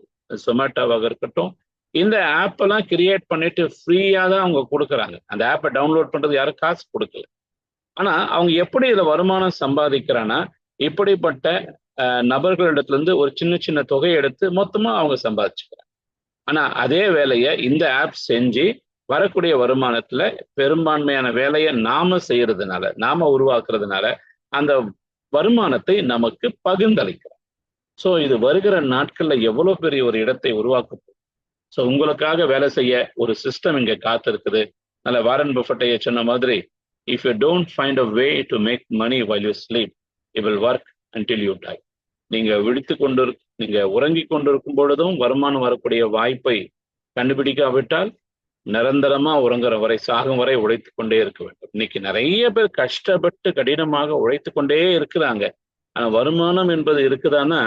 A: சொமேட்டோவாக இருக்கட்டும், இந்த ஆப் எல்லாம் கிரியேட் பண்ணிட்டு ஃப்ரீயா தான் அவங்க கொடுக்குறாங்க. அந்த ஆப்பை டவுன்லோட் பண்றது யாரும் காசு கொடுக்கல. ஆனா அவங்க எப்படி இதுல வருமானம் சம்பாதிக்கிறான்னா, இப்படிப்பட்ட நபர்களிடத்துல இருந்து ஒரு சின்ன சின்ன தொகையை எடுத்து மொத்தமா அவங்க சம்பாதிச்சுக்கிறாங்க. ஆனா அதே வேலையை இந்த ஆப் செஞ்சு வரக்கூடிய வருமானத்துல பெரும்பான்மையான வேலையை நாம செய்யறதுனால, நாம உருவாக்குறதுனால அந்த வருமானத்தை நமக்கு பகிர்ந்தளிக்கிறோம். ஸோ இது வருகிற நாட்கள்ல எவ்வளவு பெரிய ஒரு இடத்தை உருவாக்க. ஸோ உங்களுக்காக வேலை செய்ய ஒரு சிஸ்டம் இங்க காத்திருக்குது. நல்ல வாரன் பஃபெட்டை சொன்ன மாதிரி, if you don't find a way to make money while you sleep, it will work until you die. நீங்க நீங்க உறங்கி கொண்டிருக்கும் பொழுதும் வருமானம் வரக்கூடிய வாய்ப்பை கண்டுபிடிக்காவிட்டால் நிரந்தரமா உறங்குற வரை, சாகும் வரை உழைத்து கொண்டே இருக்க வேண்டும். இன்னைக்கு நிறைய பேர் கஷ்டப்பட்டு கடினமாக உழைத்து கொண்டே இருக்கிறாங்க. ஆனா வருமானம் என்பது இருக்குதான்னா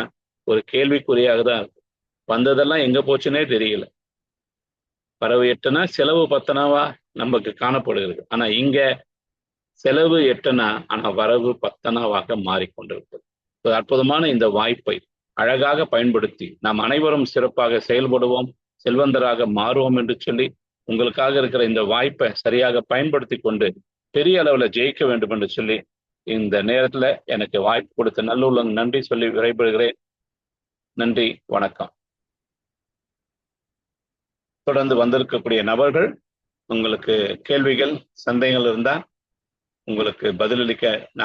A: ஒரு கேள்விக்குறியாக தான் இருக்கு. வந்ததெல்லாம் எங்க போச்சுன்னே தெரியல. வரவு 8னா செலவு 10னாவா நமக்கு காணப்படுகிறது. ஆனா இங்க செலவு 8னா ஆனா வரவு 10னாவாக மாறிக்கொண்டிருக்கிறது. அற்புதமான இந்த வாய்ப்பை அழகாக பயன்படுத்தி நாம் அனைவரும் சிறப்பாக செயல்படுவோம், செல்வந்தராக மாறுவோம் என்று சொல்லி, உங்களுக்காக இருக்கிற இந்த வாய்ப்பை சரியாக பயன்படுத்தி கொண்டு பெரிய அளவுல ஜெயிக்க வேண்டும் என்று சொல்லி, இந்த நேரத்துல எனக்கு வாய்ப்பு கொடுத்த நல்லுள்ளம் நன்றி சொல்லி விடைபெறுகிறேன். நன்றி, வணக்கம். தொடர்ந்து வந்திருக்கக்கூடிய நபர்கள், உங்களுக்கு கேள்விகள், சந்தேகங்கள் இருந்தா உங்களுக்கு பதிலளிக்க